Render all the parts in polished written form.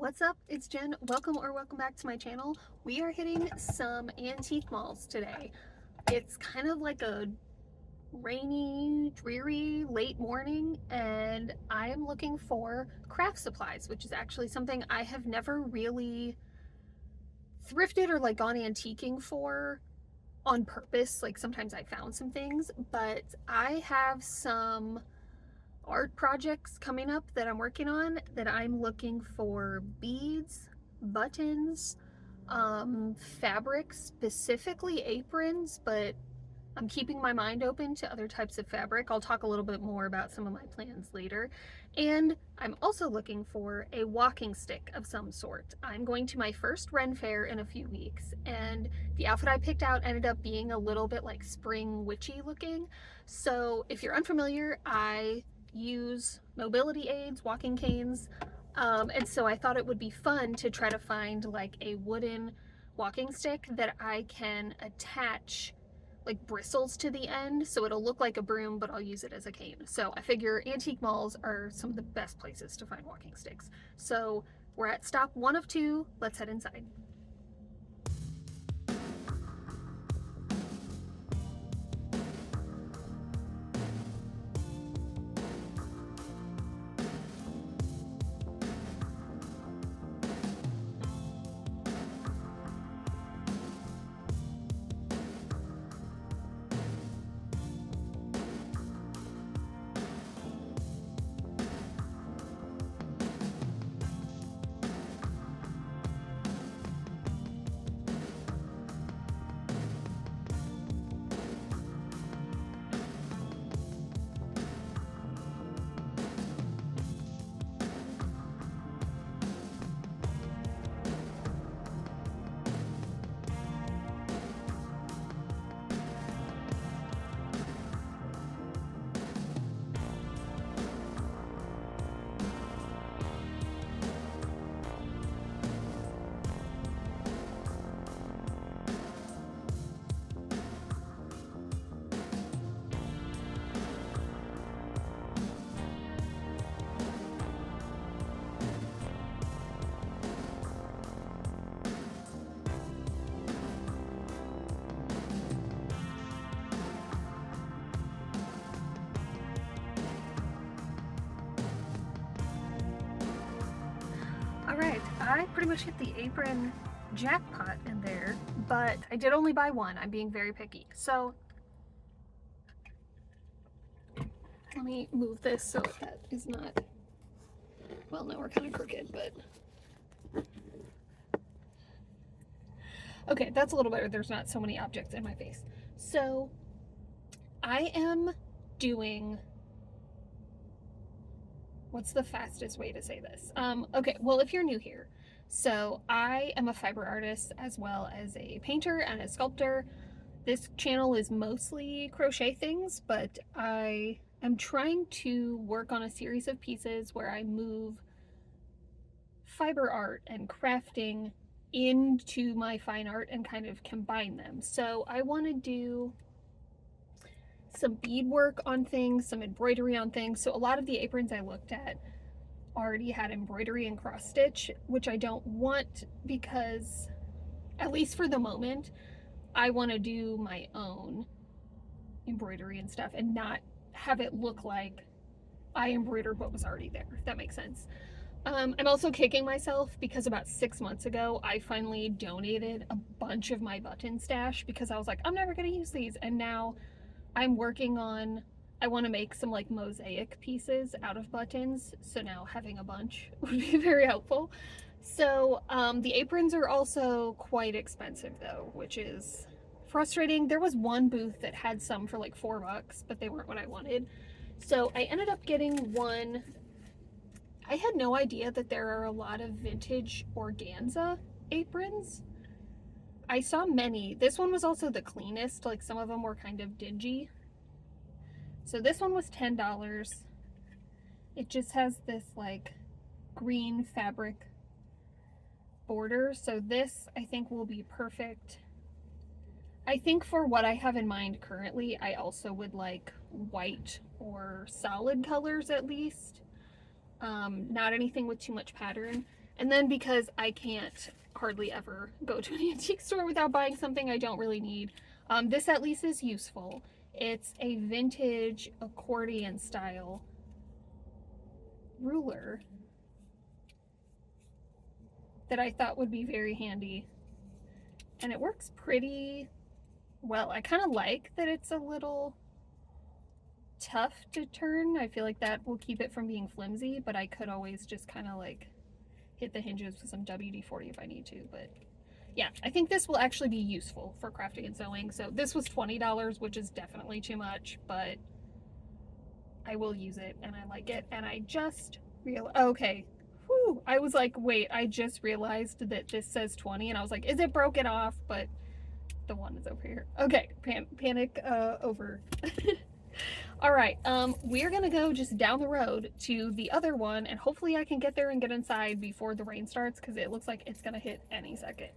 What's up? It's Jen. Welcome back to my channel. We are hitting some antique malls today. It's kind of like a rainy, dreary, late morning, and I am looking for craft supplies, which is actually something I have never really thrifted or like gone antiquing for on purpose. Like sometimes I found some things, but I have some art projects coming up that I'm working on that I'm looking for beads, buttons, fabrics, specifically aprons, but I'm keeping my mind open to other types of fabric. I'll talk a little bit more about some of my plans later. And I'm also looking for a walking stick of some sort. I'm going to my first Ren Fair in a few weeks, and the outfit I picked out ended up being a little bit like spring witchy looking. So if you're unfamiliar, I use mobility aids, walking canes, and so I thought it would be fun to try to find like a wooden walking stick that I can attach like bristles to the end, so it'll look like a broom, but I'll use it as a cane. So I figure antique malls are some of the best places to find walking sticks. So we're at stop 1 of 2. Let's head inside. Alright, I pretty much hit the apron jackpot in there, but I did only buy one. I'm being very picky. So let me move this so that is not, well, now we're kind of crooked, but okay, that's a little better. There's not so many objects in my face. So I am doing, what's the fastest way to say this? Okay, well, if you're new here, so I am a fiber artist as well as a painter and a sculptor. This channel is mostly crochet things, but I am trying to work on a series of pieces where I move fiber art and crafting into my fine art and kind of combine them. So I want to do some beadwork on things, some embroidery on things. So a lot of the aprons I looked at already had embroidery and cross stitch, which I don't want because, at least for the moment, I want to do my own embroidery and stuff and not have it look like I embroidered what was already there, if that makes sense. I'm also kicking myself because about 6 months ago, I finally donated a bunch of my button stash because I was like, I'm never going to use these. And now I'm working on, I want to make some like mosaic pieces out of buttons. So now having a bunch would be very helpful. So the aprons are also quite expensive though, which is frustrating. There was one booth that had some for like $4, but they weren't what I wanted. So I ended up getting one. I had no idea that there are a lot of vintage organza aprons. I saw many. This one was also the cleanest, like some of them were kind of dingy. So this one was $10. It just has this like green fabric border. So this I think will be perfect. I think for what I have in mind currently, I also would like white or solid colors at least. Not anything with too much pattern. And then because I can't hardly ever go to an antique store without buying something I don't really need, this at least is useful. It's a vintage accordion style ruler that I thought would be very handy. And it works pretty well. I kind of like that it's a little tough to turn. I feel like that will keep it from being flimsy, but I could always just kind of like hit the hinges with some WD-40 if I need to. But yeah, I think this will actually be useful for crafting and sewing. So this was $20, which is definitely too much, but I will use it and I like it. And I just realized, okay, whew, I was like, wait, I just realized that this says 20 and I was like, is it broken off? But the one is over here. Okay, panic over. All right, we're gonna go just down the road to the other one and hopefully I can get there and get inside before the rain starts because it looks like it's gonna hit any second.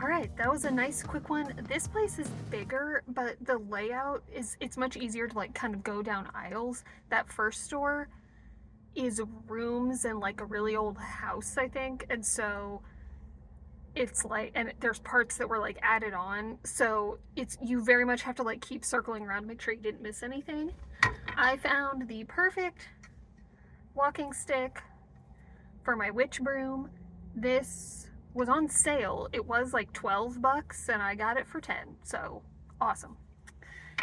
All right, that was a nice quick one. This place is bigger, but the layout it's much easier to like kind of go down aisles. That first store is rooms and like a really old house, I think. And so it's like, and there's parts that were like added on. So it's, you very much have to like keep circling around to make sure you didn't miss anything. I found the perfect walking stick for my witch broom. This was on sale. It was like $12 and I got it for 10. So awesome.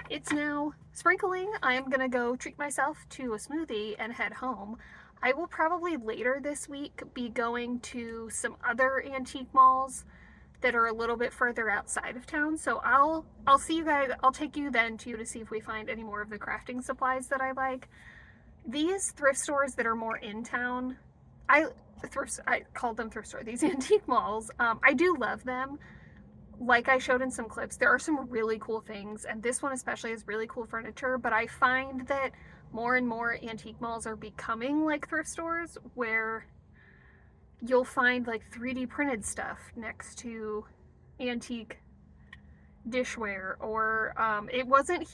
It's now sprinkling. I am gonna go treat myself to a smoothie and head home. I will probably later this week be going to some other antique malls that are a little bit further outside of town. So I'll see you guys. I'll take you then too to see if we find any more of the crafting supplies that I like. These thrift stores that are more in town, I called them thrift store, these antique malls, I do love them. Like I showed in some clips, there are some really cool things, and this one especially has really cool furniture, but I find that more and more antique malls are becoming like thrift stores where you'll find like 3D printed stuff next to antique dishware, or it wasn't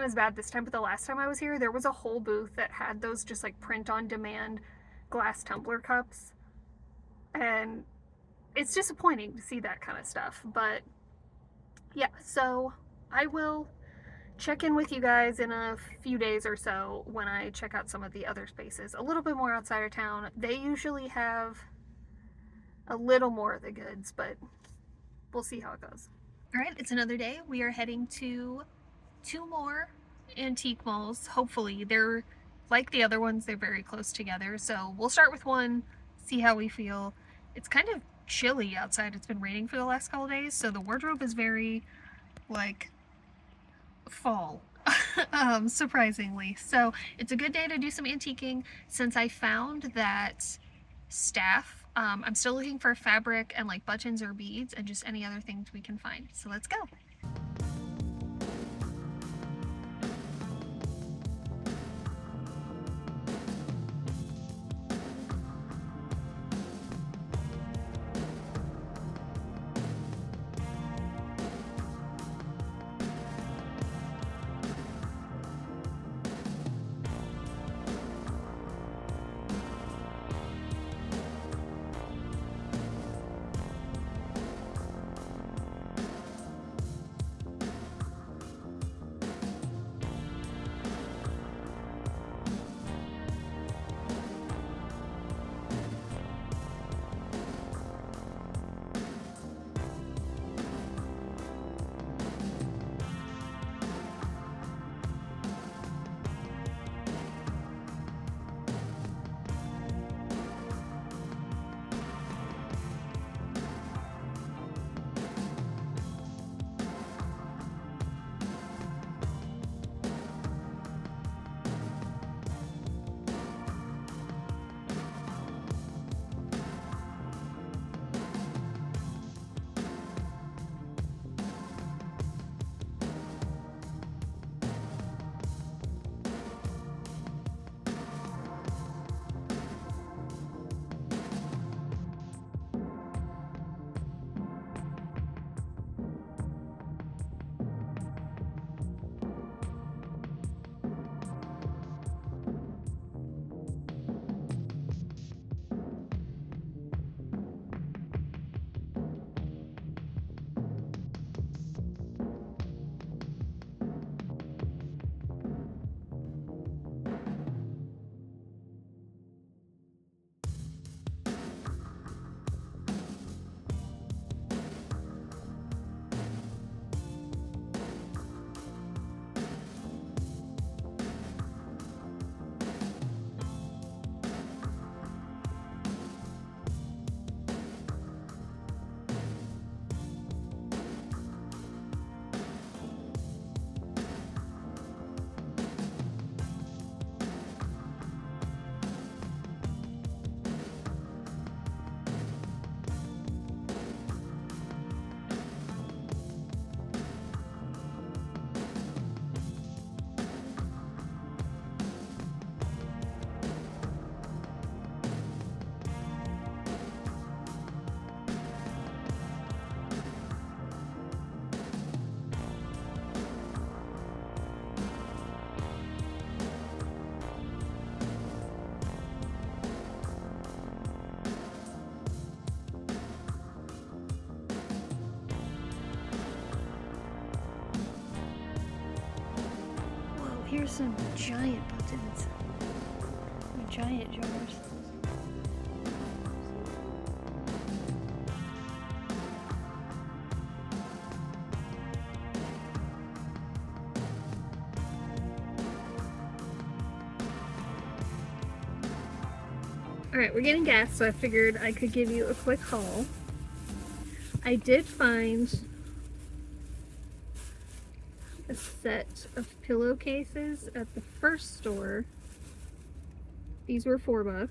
as bad this time, but the last time I was here there was a whole booth that had those just like print on demand glass tumbler cups, and it's disappointing to see that kind of stuff. But yeah, so I will check in with you guys in a few days or so when I check out some of the other spaces a little bit more outside of town. They usually have a little more of the goods, but we'll see how it goes. All right, it's another day. We are heading to 2 more antique malls. Hopefully they're like the other ones, they're very close together. So we'll start with one, see how we feel. It's kind of chilly outside. It's been raining for the last couple days, so the wardrobe is very like fall, surprisingly. So it's a good day to do some antiquing since I found that staff. I'm still looking for fabric and like buttons or beads and just any other things we can find. So let's go. here's some giant buttons. Giant jars. Alright, we're getting gas, so I figured I could give you a quick haul. I did find a set of pillowcases at the first store. These were $4.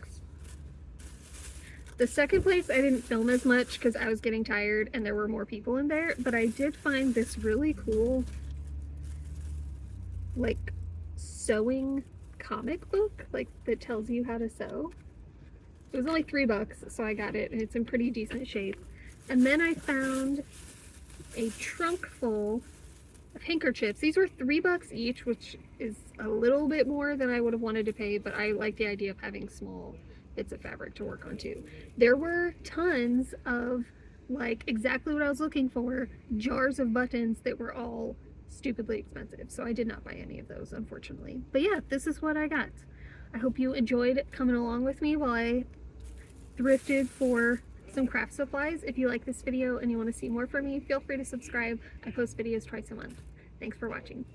The second place I didn't film as much because I was getting tired and there were more people in there, but I did find this really cool like sewing comic book like that tells you how to sew. It was only $3, so I got it, and it's in pretty decent shape. And then I found a trunk full of handkerchiefs. These were $3 each, which is a little bit more than I would have wanted to pay, but I like the idea of having small bits of fabric to work on too. There were tons of, like, exactly what I was looking for, jars of buttons that were all stupidly expensive, so I did not buy any of those, unfortunately. But yeah, this is what I got. I hope you enjoyed coming along with me while I thrifted for some craft supplies. If you like this video and you want to see more from me, feel free to subscribe. I post videos twice a month. Thanks for watching.